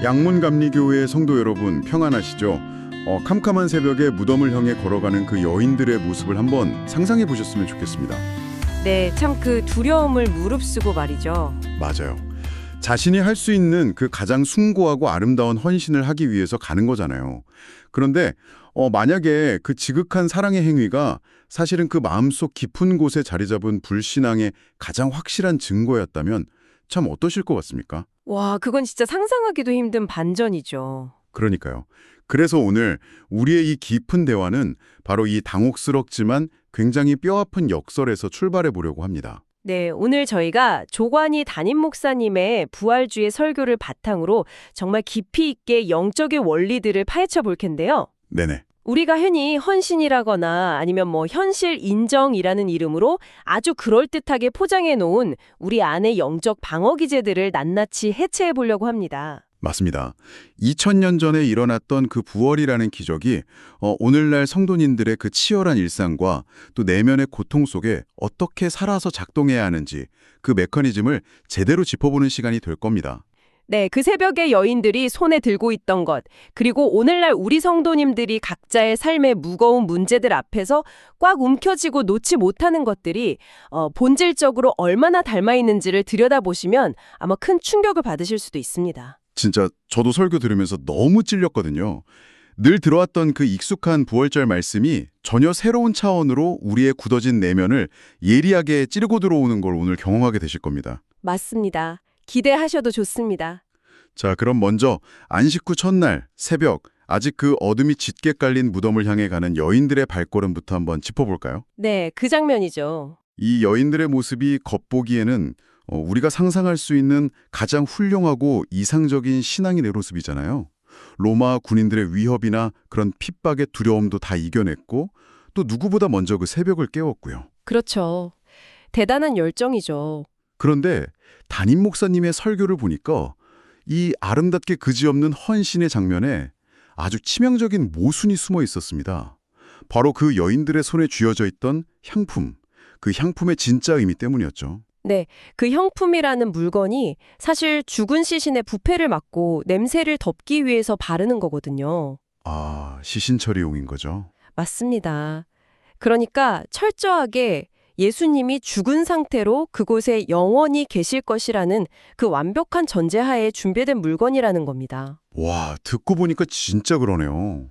양문감리교회 성도 여러분 평안하시죠? 캄캄한 새벽에 무덤을 향해 걸어가는 그 여인들의 모습을 한번 상상해 보셨으면 좋겠습니다. 네, 참 그 두려움을 무릅쓰고 말이죠. 맞아요. 자신이 할 수 있는 그 가장 숭고하고 아름다운 헌신을 하기 위해서 가는 거잖아요. 그런데 만약에 그 지극한 사랑의 행위가 사실은 그 마음속 깊은 곳에 자리 잡은 불신앙의 가장 확실한 증거였다면 참 어떠실 것 같습니까? 와, 그건 진짜 상상하기도 힘든 반전이죠. 그러니까요. 그래서 오늘 우리의 이 깊은 대화는 바로 이 당혹스럽지만 굉장히 뼈아픈 역설에서 출발해 보려고 합니다. 네, 오늘 저희가 조관희 담임 목사님의 부활주의 설교를 바탕으로 정말 깊이 있게 영적의 원리들을 파헤쳐 볼 텐데요. 네네. 우리가 흔히 헌신이라거나 아니면 현실 인정이라는 이름으로 아주 그럴듯하게 포장해 놓은 우리 안의 영적 방어 기제들을 낱낱이 해체해 보려고 합니다. 맞습니다. 2000년 전에 일어났던 그 부활이라는 기적이 오늘날 성도님들의 그 치열한 일상과 또 내면의 고통 속에 어떻게 살아서 작동해야 하는지 그 메커니즘을 제대로 짚어보는 시간이 될 겁니다. 네, 그 새벽에 여인들이 손에 들고 있던 것, 그리고 오늘날 우리 성도님들이 각자의 삶의 무거운 문제들 앞에서 꽉 움켜쥐고 놓지 못하는 것들이 본질적으로 얼마나 닮아 있는지를 들여다보시면 아마 큰 충격을 받으실 수도 있습니다. 진짜 저도 설교 들으면서 너무 찔렸거든요. 늘 들어왔던 그 익숙한 부활절 말씀이 전혀 새로운 차원으로 우리의 굳어진 내면을 예리하게 찌르고 들어오는 걸 오늘 경험하게 되실 겁니다. 맞습니다. 기대하셔도 좋습니다. 자, 그럼 먼저 안식 후 첫날 새벽 아직 그 어둠이 짙게 깔린 무덤을 향해 가는 여인들의 발걸음부터 한번 짚어볼까요? 네, 그 장면이죠. 이 여인들의 모습이 겉보기에는 우리가 상상할 수 있는 가장 훌륭하고 이상적인 신앙인의 모습이잖아요. 로마 군인들의 위협이나 그런 핍박의 두려움도 다 이겨냈고 또 누구보다 먼저 그 새벽을 깨웠고요. 그렇죠. 대단한 열정이죠. 그런데 담임 목사님의 설교를 보니까 이 아름답게 그지없는 헌신의 장면에 아주 치명적인 모순이 숨어 있었습니다. 바로 그 여인들의 손에 쥐어져 있던 향품, 그 향품의 진짜 의미 때문이었죠. 네, 그 형품이라는 물건이 사실 죽은 시신의 부패를 막고 냄새를 덮기 위해서 바르는 거거든요. 아, 시신 처리용인 거죠. 맞습니다. 그러니까 철저하게 예수님이 죽은 상태로 그곳에 영원히 계실 것이라는 그 완벽한 전제하에 준비된 물건이라는 겁니다. 와, 듣고 보니까 진짜 그러네요.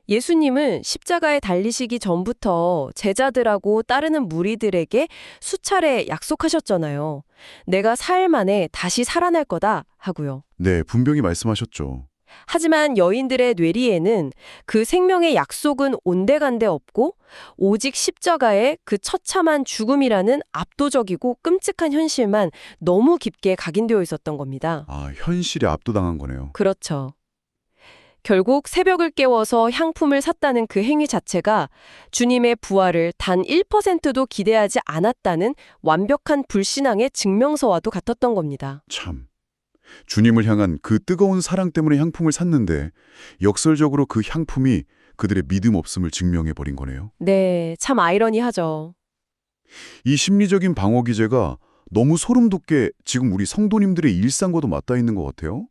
예수님은 십자가에 달리시기 전부터 제자들하고 따르는 무리들에게 수차례 약속하셨잖아요. 내가 사흘 만에 다시 살아날 거다 하고요. 네, 분명히 말씀하셨죠. 하지만 여인들의 뇌리에는 그 생명의 약속은 온데간데 없고 오직 십자가의 그 처참한 죽음이라는 압도적이고 끔찍한 현실만 너무 깊게 각인되어 있었던 겁니다. 아, 현실에 압도당한 거네요. 그렇죠. 결국 새벽을 깨워서 향품을 샀다는 그 행위 자체가 주님의 부활을 단 1%도 기대하지 않았다는 완벽한 불신앙의 증명서와도 같았던 겁니다. 참. 주님을 향한 그 뜨거운 사랑 때문에 향품을 샀는데 역설적으로 그 향품이 그들의 믿음 없음을 증명해버린 거네요. 네, 참 아이러니하죠. 이 심리적인 방어 기제가 너무 소름 돋게 지금 우리 성도님들의 일상과도 맞닿아 있는 것 같아요.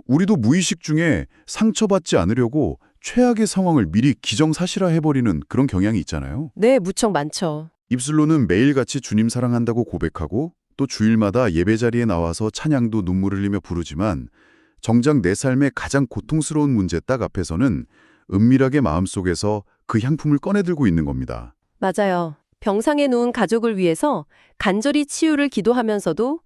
우리도 무의식 중에 상처받지 않으려고 최악의 상황을 미리 기정사실화해버리는 그런 경향이 있잖아요. 네, 무척 많죠. 입술로는 매일같이 주님 사랑한다고 고백하고 또 주일마다 예배 자리에 나와서 찬양도 눈물 흘리며 부르지만 정작 내 삶의 가장 고통스러운 문제 딱 앞에서는 은밀하게 마음속에서 그 향품을 꺼내들고 있는 겁니다. 맞아요. 병상에 누운 가족을 위해서 간절히 치유를 기도하면서도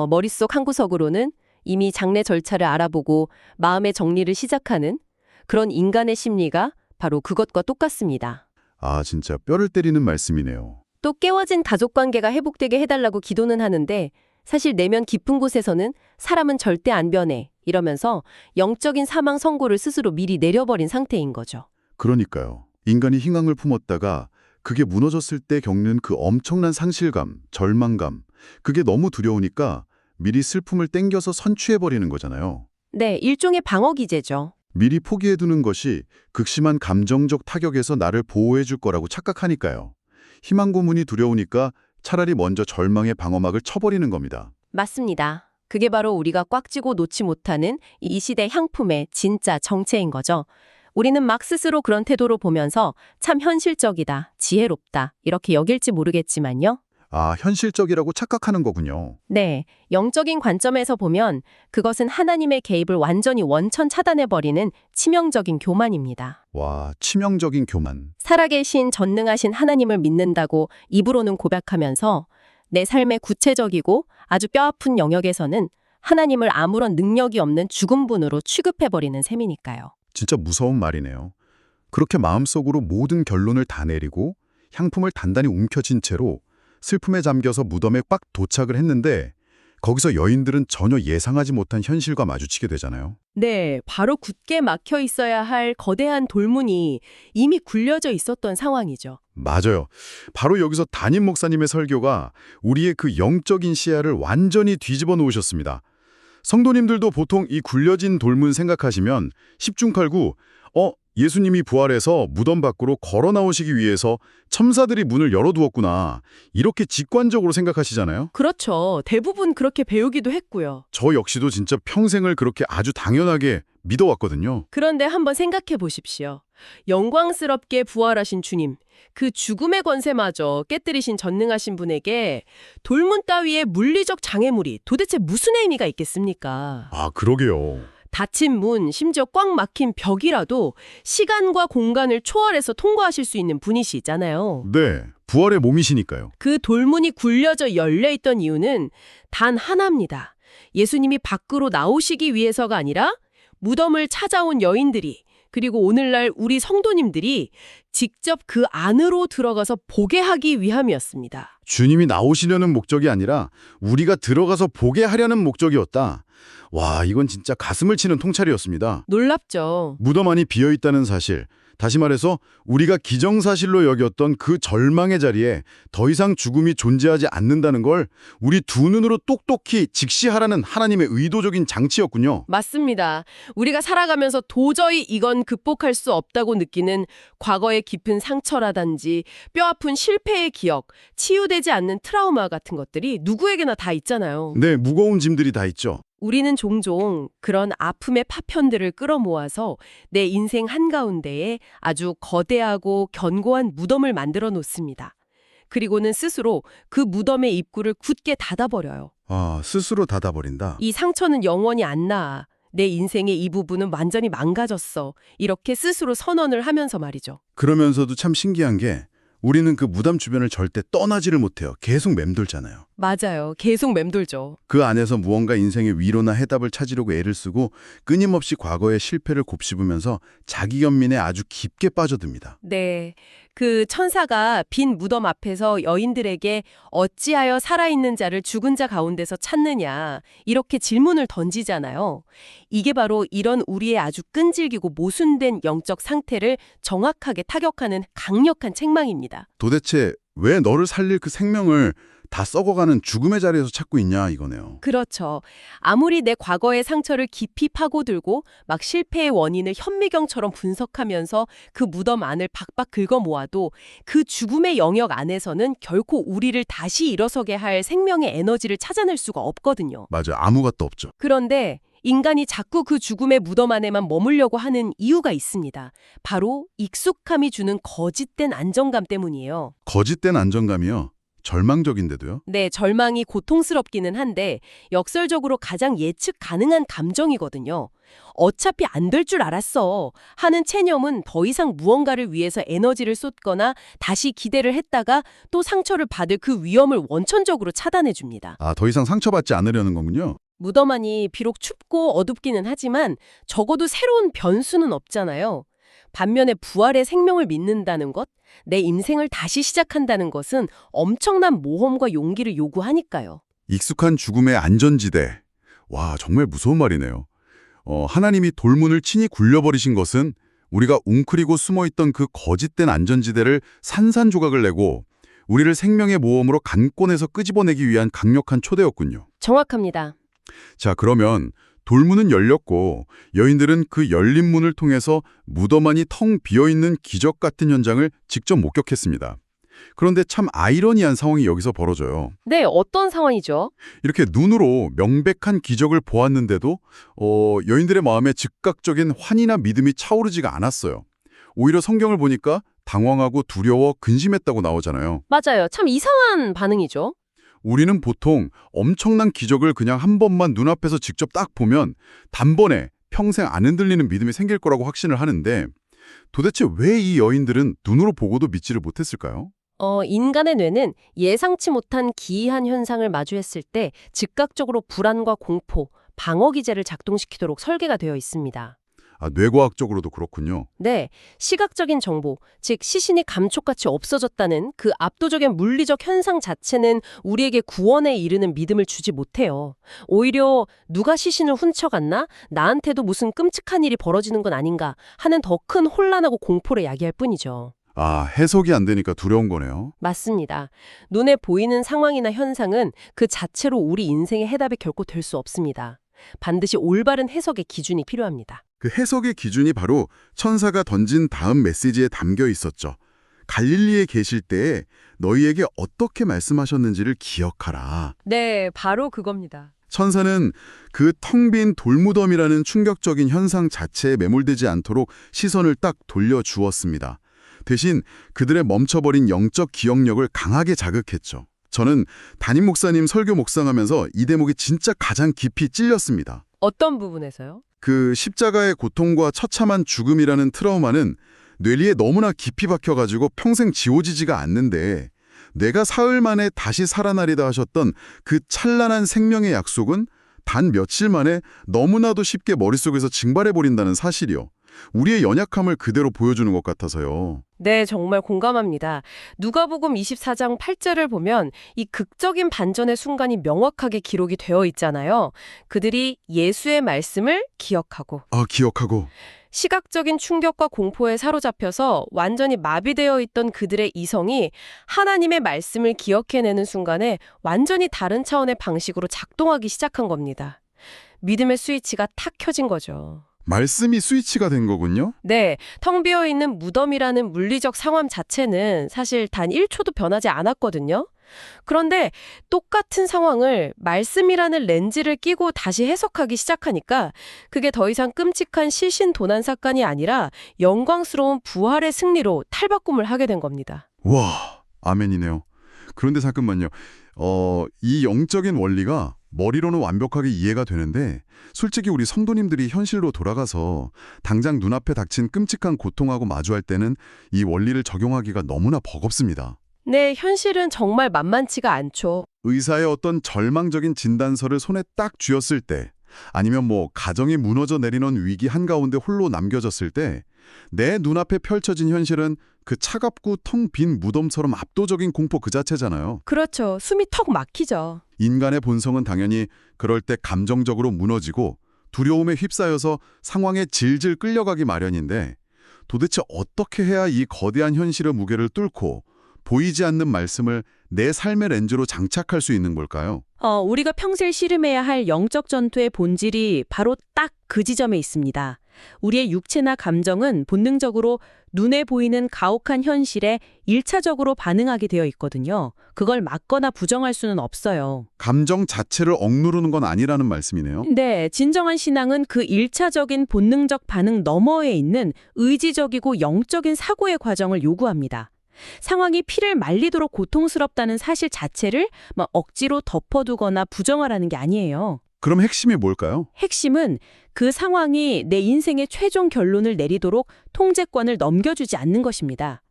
머릿속 한구석으로는 이미 장례 절차를 알아보고 마음의 정리를 시작하는 그런 인간의 심리가 바로 그것과 똑같습니다. 아, 진짜 뼈를 때리는 말씀이네요. 또 깨워진 가족관계가 회복되게 해달라고 기도는 하는데 사실 내면 깊은 곳에서는 사람은 절대 안 변해 이러면서 영적인 사망 선고를 스스로 미리 내려버린 상태인 거죠. 그러니까요. 인간이 희망을 품었다가 그게 무너졌을 때 겪는 그 엄청난 상실감, 절망감, 그게 너무 두려우니까 미리 슬픔을 땡겨서 선취해버리는 거잖아요. 네, 일종의 방어 기제죠. 미리 포기해두는 것이 극심한 감정적 타격에서 나를 보호해줄 거라고 착각하니까요. 희망 고문이 두려우니까 차라리 먼저 절망의 방어막을 쳐버리는 겁니다. 맞습니다. 그게 바로 우리가 꽉 쥐고 놓지 못하는 이 시대 향품의 진짜 정체인 거죠. 우리는 막 스스로 그런 태도로 보면서 참 현실적이다, 지혜롭다 이렇게 여길지 모르겠지만요. 아, 현실적이라고 착각하는 거군요. 네, 영적인 관점에서 보면 그것은 하나님의 개입을 완전히 원천 차단해버리는 치명적인 교만입니다. 와, 치명적인 교만. 살아계신 전능하신 하나님을 믿는다고 입으로는 고백하면서 내 삶의 구체적이고 아주 뼈아픈 영역에서는 하나님을 아무런 능력이 없는 죽은 분으로 취급해버리는 셈이니까요. 진짜 무서운 말이네요. 그렇게 마음속으로 모든 결론을 다 내리고 향품을 단단히 움켜쥔 채로 슬픔에 잠겨서 무덤에 꽉 도착을 했는데 거기서 여인들은 전혀 예상하지 못한 현실과 마주치게 되잖아요. 네, 바로 굳게 막혀 있어야 할 거대한 돌문이 이미 굴려져 있었던 상황이죠. 맞아요. 바로 여기서 담임 목사님의 설교가 우리의 그 영적인 시야를 완전히 뒤집어 놓으셨습니다. 성도님들도 보통 이 굴려진 돌문 생각하시면 십중칼구 예수님이 부활해서 무덤 밖으로 걸어 나오시기 위해서 첨사들이 문을 열어두었구나 이렇게 직관적으로 생각하시잖아요. 그렇죠. 대부분 그렇게 배우기도 했고요. 저 역시도 진짜 평생을 그렇게 아주 당연하게 믿어왔거든요. 그런데 한번 생각해 보십시오. 영광스럽게 부활하신 주님, 그 죽음의 권세마저 깨뜨리신 전능하신 분에게 돌문 따위의 물리적 장애물이 도대체 무슨 의미가 있겠습니까? 아, 그러게요. 닫힌 문, 심지어 꽉 막힌 벽이라도 시간과 공간을 초월해서 통과하실 수 있는 분이시잖아요. 네, 부활의 몸이시니까요. 그 돌문이 굴려져 열려있던 이유는 단 하나입니다. 예수님이 밖으로 나오시기 위해서가 아니라 무덤을 찾아온 여인들이 그리고 오늘날 우리 성도님들이 직접 그 안으로 들어가서 보게 하기 위함이었습니다. 주님이 나오시려는 목적이 아니라 우리가 들어가서 보게 하려는 목적이었다. 와, 이건 진짜 가슴을 치는 통찰이었습니다. 놀랍죠. 무덤 안이 비어있다는 사실, 다시 말해서 우리가 기정사실로 여겼던 그 절망의 자리에 더 이상 죽음이 존재하지 않는다는 걸 우리 두 눈으로 똑똑히 직시하라는 하나님의 의도적인 장치였군요. 맞습니다. 우리가 살아가면서 도저히 이건 극복할 수 없다고 느끼는 과거의 깊은 상처라든지 뼈아픈 실패의 기억, 치유되지 않는 트라우마 같은 것들이 누구에게나 다 있잖아요. 네, 무거운 짐들이 다 있죠. 우리는 종종 그런 아픔의 파편들을 끌어모아서 내 인생 한가운데에 아주 거대하고 견고한 무덤을 만들어 놓습니다. 그리고는 스스로 그 무덤의 입구를 굳게 닫아버려요. 아, 스스로 닫아버린다. 이 상처는 영원히 안 나아. 내 인생의 이 부분은 완전히 망가졌어. 이렇게 스스로 선언을 하면서 말이죠. 그러면서도 참 신기한 게 우리는 그 무덤 주변을 절대 떠나지를 못해요. 계속 맴돌잖아요. 맞아요. 계속 맴돌죠. 그 안에서 무언가 인생의 위로나 해답을 찾으려고 애를 쓰고 끊임없이 과거의 실패를 곱씹으면서 자기 연민에 아주 깊게 빠져듭니다. 네. 그 천사가 빈 무덤 앞에서 여인들에게 어찌하여 살아있는 자를 죽은 자 가운데서 찾느냐 이렇게 질문을 던지잖아요. 이게 바로 이런 우리의 아주 끈질기고 모순된 영적 상태를 정확하게 타격하는 강력한 책망입니다. 도대체 왜 너를 살릴 그 생명을 다 썩어가는 죽음의 자리에서 찾고 있냐 이거네요. 그렇죠. 아무리 내 과거의 상처를 깊이 파고들고 막 실패의 원인을 현미경처럼 분석하면서 그 무덤 안을 박박 긁어 모아도 그 죽음의 영역 안에서는 결코 우리를 다시 일어서게 할 생명의 에너지를 찾아낼 수가 없거든요. 맞아, 아무것도 없죠. 그런데 인간이 자꾸 그 죽음의 무덤 안에만 머물려고 하는 이유가 있습니다. 바로 익숙함이 주는 거짓된 안정감 때문이에요. 거짓된 안정감이요. 절망적인데도요. 네, 절망이 고통스럽기는 한데 역설적으로 가장 예측 가능한 감정이거든요. 어차피 안 될 줄 알았어 하는 체념은 더 이상 무언가를 위해서 에너지를 쏟거나 다시 기대를 했다가 또 상처를 받을 그 위험을 원천적으로 차단해줍니다. 아, 더 이상 상처받지 않으려는 거군요. 무덤 안이 비록 춥고 어둡기는 하지만 적어도 새로운 변수는 없잖아요. 반면에 부활의 생명을 믿는다는 것, 내 인생을 다시 시작한다는 것은 엄청난 모험과 용기를 요구하니까요. 익숙한 죽음의 안전지대. 와, 정말 무서운 말이네요. 하나님이 돌문을 친히 굴려버리신 것은 우리가 웅크리고 숨어있던 그 거짓된 안전지대를 산산조각을 내고 우리를 생명의 모험으로 강권에서 끄집어내기 위한 강력한 초대였군요. 정확합니다. 자, 그러면 돌문은 열렸고 여인들은 그 열린 문을 통해서 무덤 안이 텅 비어있는 기적 같은 현장을 직접 목격했습니다. 그런데 참 아이러니한 상황이 여기서 벌어져요. 네, 어떤 상황이죠? 이렇게 눈으로 명백한 기적을 보았는데도 여인들의 마음에 즉각적인 환희나 믿음이 차오르지가 않았어요. 오히려 성경을 보니까 당황하고 두려워 근심했다고 나오잖아요. 맞아요. 참 이상한 반응이죠. 우리는 보통 엄청난 기적을 그냥 한 번만 눈앞에서 직접 딱 보면 단번에 평생 안 흔들리는 믿음이 생길 거라고 확신을 하는데 도대체 왜 이 여인들은 눈으로 보고도 믿지를 못했을까요? 인간의 뇌는 예상치 못한 기이한 현상을 마주했을 때 즉각적으로 불안과 공포, 방어 기제를 작동시키도록 설계가 되어 있습니다. 아, 뇌과학적으로도 그렇군요. 네, 시각적인 정보, 즉 시신이 감쪽같이 없어졌다는 그 압도적인 물리적 현상 자체는 우리에게 구원에 이르는 믿음을 주지 못해요. 오히려 누가 시신을 훔쳐갔나? 나한테도 무슨 끔찍한 일이 벌어지는 건 아닌가 하는 더 큰 혼란하고 공포를 야기할 뿐이죠. 아, 해석이 안 되니까 두려운 거네요. 맞습니다. 눈에 보이는 상황이나 현상은 그 자체로 우리 인생의 해답이 결코 될 수 없습니다. 반드시 올바른 해석의 기준이 필요합니다. 그 해석의 기준이 바로 천사가 던진 다음 메시지에 담겨 있었죠. 갈릴리에 계실 때에 너희에게 어떻게 말씀하셨는지를 기억하라. 네, 바로 그겁니다. 천사는 그 텅 빈 돌무덤이라는 충격적인 현상 자체에 매몰되지 않도록 시선을 딱 돌려주었습니다. 대신 그들의 멈춰버린 영적 기억력을 강하게 자극했죠. 저는 담임 목사님 설교 묵상하면서 이 대목이 진짜 가장 깊이 찔렸습니다. 어떤 부분에서요? 그 십자가의 고통과 처참한 죽음이라는 트라우마는 뇌리에 너무나 깊이 박혀가지고 평생 지워지지가 않는데 내가 사흘 만에 다시 살아나리다 하셨던 그 찬란한 생명의 약속은 단 며칠 만에 너무나도 쉽게 머릿속에서 징발해버린다는 사실이요. 우리의 연약함을 그대로 보여주는 것 같아서요. 네, 정말 공감합니다. 누가복음 24장 8절을 보면 이 극적인 반전의 순간이 명확하게 기록이 되어 있잖아요. 그들이 예수의 말씀을 기억하고 기억하고. 시각적인 충격과 공포에 사로잡혀서 완전히 마비되어 있던 그들의 이성이 하나님의 말씀을 기억해내는 순간에 완전히 다른 차원의 방식으로 작동하기 시작한 겁니다. 믿음의 스위치가 탁 켜진 거죠. 말씀이 스위치가 된 거군요? 네, 텅 비어있는 무덤이라는 물리적 상황 자체는 사실 단 1초도 변하지 않았거든요. 그런데 똑같은 상황을 말씀이라는 렌즈를 끼고 다시 해석하기 시작하니까 그게 더 이상 끔찍한 시신 도난 사건이 아니라 영광스러운 부활의 승리로 탈바꿈을 하게 된 겁니다. 와, 아멘이네요. 그런데 잠깐만요. 이 영적인 원리가 머리로는 완벽하게 이해가 되는데 솔직히 우리 성도님들이 현실로 돌아가서 당장 눈앞에 닥친 끔찍한 고통하고 마주할 때는 이 원리를 적용하기가 너무나 버겁습니다. 네, 현실은 정말 만만치가 않죠. 의사의 어떤 절망적인 진단서를 손에 딱 쥐었을 때 아니면 가정이 무너져 내리는 위기 한가운데 홀로 남겨졌을 때 내 눈앞에 펼쳐진 현실은 그 차갑고 텅 빈 무덤처럼 압도적인 공포 그 자체잖아요. 그렇죠. 숨이 턱 막히죠. 인간의 본성은 당연히 그럴 때 감정적으로 무너지고 두려움에 휩싸여서 상황에 질질 끌려가기 마련인데 도대체 어떻게 해야 이 거대한 현실의 무게를 뚫고 보이지 않는 말씀을 내 삶의 렌즈로 장착할 수 있는 걸까요? 우리가 평생 씨름해야 할 영적 전투의 본질이 바로 딱 그 지점에 있습니다. 우리의 육체나 감정은 본능적으로 눈에 보이는 가혹한 현실에 1차적으로 반응하게 되어 있거든요. 그걸 막거나 부정할 수는 없어요. 감정 자체를 억누르는 건 아니라는 말씀이네요. 네, 진정한 신앙은 그 1차적인 본능적 반응 너머에 있는 의지적이고 영적인 사고의 과정을 요구합니다. 상황이 피를 말리도록 고통스럽다는 사실 자체를 억지로 덮어두거나 부정하라는 게 아니에요. 그럼 핵심이 뭘까요? 핵심은 그 상황이 내 인생의 최종 결론을 내리도록 통제권을 넘겨주지 않는 것입니다.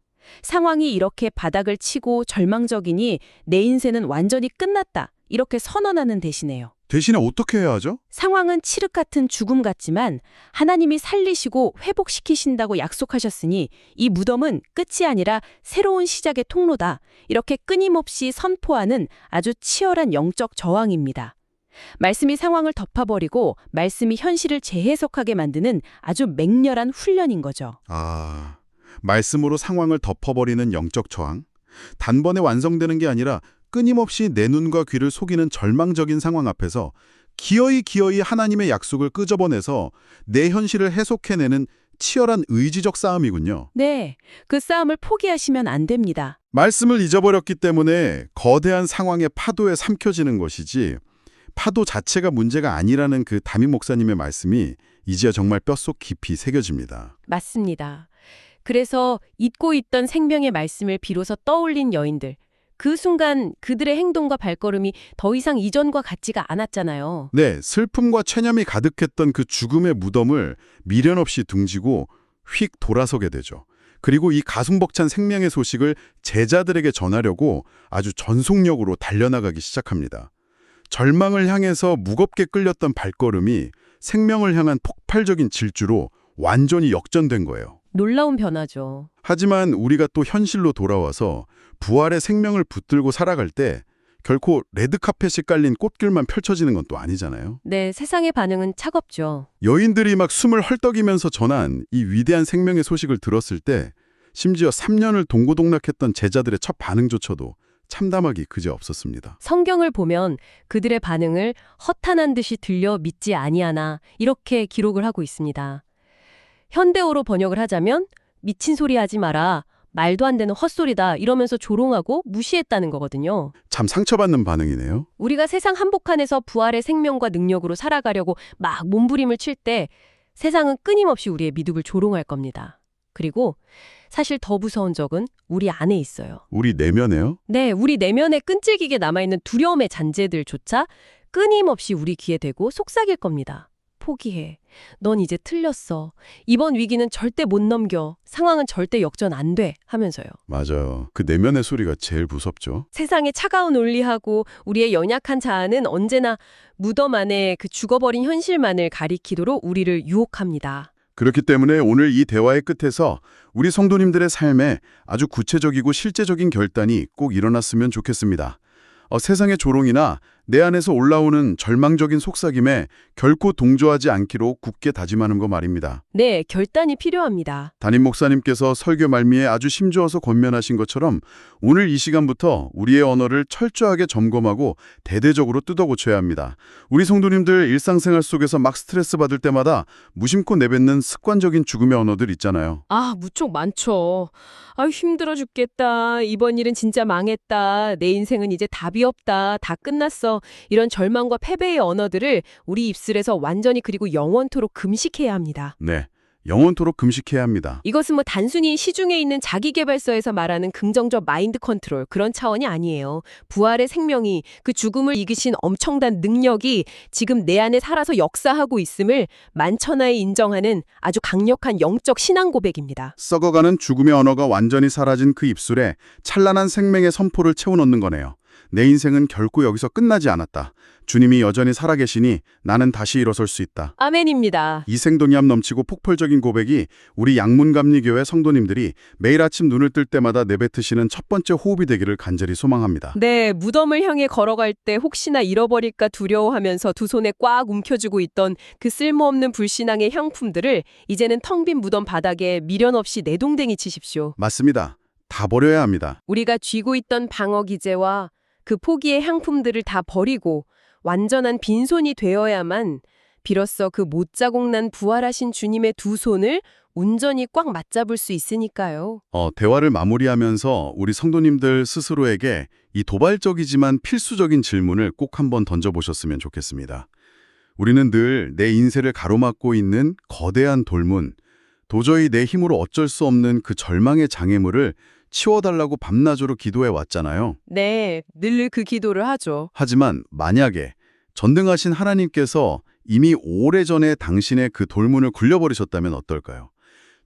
상황이 이렇게 바닥을 치고 절망적이니 내 인생은 완전히 끝났다. 이렇게 선언하는 대신에요. 대신에 어떻게 해야 하죠? 상황은 칠흑 같은 죽음 같지만 하나님이 살리시고 회복시키신다고 약속하셨으니 이 무덤은 끝이 아니라 새로운 시작의 통로다. 이렇게 끊임없이 선포하는 아주 치열한 영적 저항입니다. 말씀이 상황을 덮어버리고 말씀이 현실을 재해석하게 만드는 아주 맹렬한 훈련인 거죠. 말씀으로 상황을 덮어버리는 영적 저항. 단번에 완성되는 게 아니라 끊임없이 내 눈과 귀를 속이는 절망적인 상황 앞에서 기어이 하나님의 약속을 끄집어내서 내 현실을 해석해내는 치열한 의지적 싸움이군요. 네, 그 싸움을 포기하시면 안 됩니다. 말씀을 잊어버렸기 때문에 거대한 상황의 파도에 삼켜지는 것이지 파도 자체가 문제가 아니라는 그 담임 목사님의 말씀이 이제야 정말 뼛속 깊이 새겨집니다. 맞습니다. 그래서 잊고 있던 생명의 말씀을 비로소 떠올린 여인들. 그 순간 그들의 행동과 발걸음이 더 이상 이전과 같지가 않았잖아요. 네, 슬픔과 체념이 가득했던 그 죽음의 무덤을 미련 없이 등지고 휙 돌아서게 되죠. 그리고 이 가슴 벅찬 생명의 소식을 제자들에게 전하려고 아주 전속력으로 달려나가기 시작합니다. 절망을 향해서 무겁게 끌렸던 발걸음이 생명을 향한 폭발적인 질주로 완전히 역전된 거예요. 놀라운 변화죠. 하지만 우리가 또 현실로 돌아와서 부활의 생명을 붙들고 살아갈 때 결코 레드카펫이 깔린 꽃길만 펼쳐지는 건 또 아니잖아요. 네, 세상의 반응은 차갑죠. 여인들이 막 숨을 헐떡이면서 전한 이 위대한 생명의 소식을 들었을 때 심지어 3년을 동고동락했던 제자들의 첫 반응조차도 참담하기 그지없었습니다. 성경을 보면 그들의 반응을 허탄한 듯이 들려 믿지 아니하나 이렇게 기록을 하고 있습니다. 현대어로 번역을 하자면 미친 소리 하지 마라, 말도 안 되는 헛소리다 이러면서 조롱하고 무시했다는 거거든요. 참 상처받는 반응이네요. 우리가 세상 한복판에서 부활의 생명과 능력으로 살아가려고 막 몸부림을 칠 때 세상은 끊임없이 우리의 미덕을 조롱할 겁니다. 그리고 사실 더 무서운 적은 우리 안에 있어요. 우리 내면에요? 네, 우리 내면에 끈질기게 남아있는 두려움의 잔재들조차 끊임없이 우리 귀에 대고 속삭일 겁니다. 포기해. 넌 이제 틀렸어. 이번 위기는 절대 못 넘겨. 상황은 절대 역전 안 돼. 하면서요. 맞아요. 그 내면의 소리가 제일 무섭죠. 세상의 차가운 논리하고 우리의 연약한 자아는 언제나 무덤 안에 그 죽어버린 현실만을 가리키도록 우리를 유혹합니다. 그렇기 때문에 오늘 이 대화의 끝에서 우리 성도님들의 삶에 아주 구체적이고 실제적인 결단이 꼭 일어났으면 좋겠습니다. 세상의 조롱이나 내 안에서 올라오는 절망적인 속삭임에 결코 동조하지 않기로 굳게 다짐하는 거 말입니다. 네, 결단이 필요합니다. 담임 목사님께서 설교 말미에 아주 힘주어서 권면하신 것처럼 오늘 이 시간부터 우리의 언어를 철저하게 점검하고 대대적으로 뜯어고쳐야 합니다. 우리 성도님들 일상생활 속에서 막 스트레스 받을 때마다 무심코 내뱉는 습관적인 죽음의 언어들 있잖아요. 아, 무척 많죠. 아유, 힘들어 죽겠다. 이번 일은 진짜 망했다. 내 인생은 이제 답이 없다. 다 끝났어. 이런 절망과 패배의 언어들을 우리 입술에서 완전히 그리고 영원토록 금식해야 합니다. 네, 영원토록 금식해야 합니다. 이것은 뭐 단순히 시중에 있는 자기계발서에서 말하는 긍정적 마인드 컨트롤 그런 차원이 아니에요. 부활의 생명이 그 죽음을 이기신 엄청난 능력이 지금 내 안에 살아서 역사하고 있음을 만천하에 인정하는 아주 강력한 영적 신앙 고백입니다. 썩어가는 죽음의 언어가 완전히 사라진 그 입술에 찬란한 생명의 선포를 채워넣는 거네요. 내 인생은 결코 여기서 끝나지 않았다. 주님이 여전히 살아계시니 나는 다시 일어설 수 있다. 아멘입니다. 이 생동감 넘치고 폭발적인 고백이 우리 양문감리교회 성도님들이 매일 아침 눈을 뜰 때마다 내뱉으시는 첫 번째 호흡이 되기를 간절히 소망합니다. 네, 무덤을 향해 걸어갈 때 혹시나 잃어버릴까 두려워하면서 두 손에 꽉 움켜쥐고 있던 그 쓸모없는 불신앙의 향품들을 이제는 텅 빈 무덤 바닥에 미련 없이 내동댕이 치십시오. 맞습니다. 다 버려야 합니다. 우리가 쥐고 있던 방어 기제와 그 포기의 향품들을 다 버리고 완전한 빈손이 되어야만 비로소 그 못자국 난 부활하신 주님의 두 손을 온전히 꽉 맞잡을 수 있으니까요. 대화를 마무리하면서 우리 성도님들 스스로에게 이 도발적이지만 필수적인 질문을 꼭 한번 던져보셨으면 좋겠습니다. 우리는 늘 내 인생을 가로막고 있는 거대한 돌문, 도저히 내 힘으로 어쩔 수 없는 그 절망의 장애물을 치워달라고 밤낮으로 기도해 왔잖아요. 네, 늘 그 기도를 하죠. 하지만 만약에 전능하신 하나님께서 이미 오래전에 당신의 그 돌문을 굴려버리셨다면 어떨까요?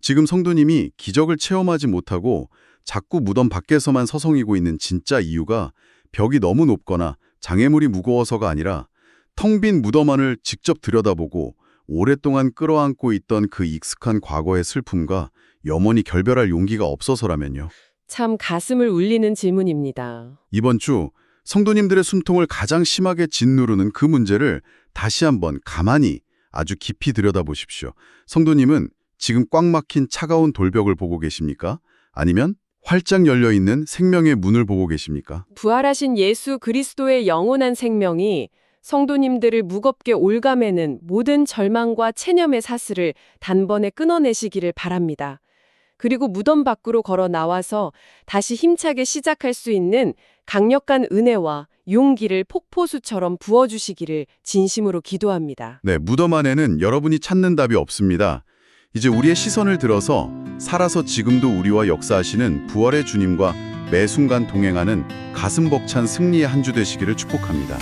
지금 성도님이 기적을 체험하지 못하고 자꾸 무덤 밖에서만 서성이고 있는 진짜 이유가 벽이 너무 높거나 장애물이 무거워서가 아니라 텅 빈 무덤 안을 직접 들여다보고 오랫동안 끌어안고 있던 그 익숙한 과거의 슬픔과 염원히 결별할 용기가 없어서라면요. 참 가슴을 울리는 질문입니다. 이번 주 성도님들의 숨통을 가장 심하게 짓누르는 그 문제를 다시 한번 가만히 아주 깊이 들여다보십시오. 성도님은 지금 꽉 막힌 차가운 돌벽을 보고 계십니까? 아니면 활짝 열려있는 생명의 문을 보고 계십니까? 부활하신 예수 그리스도의 영원한 생명이 성도님들을 무겁게 올가매는 모든 절망과 체념의 사슬을 단번에 끊어내시기를 바랍니다. 그리고 무덤 밖으로 걸어 나와서 다시 힘차게 시작할 수 있는 강력한 은혜와 용기를 폭포수처럼 부어주시기를 진심으로 기도합니다. 네, 무덤 안에는 여러분이 찾는 답이 없습니다. 이제 우리의 시선을 들어서 살아서 지금도 우리와 역사하시는 부활의 주님과 매 순간 동행하는 가슴 벅찬 승리의 한 주 되시기를 축복합니다.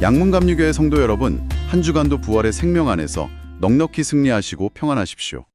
양문감리교회 성도 여러분, 한 주간도 부활의 생명 안에서 넉넉히 승리하시고 평안하십시오.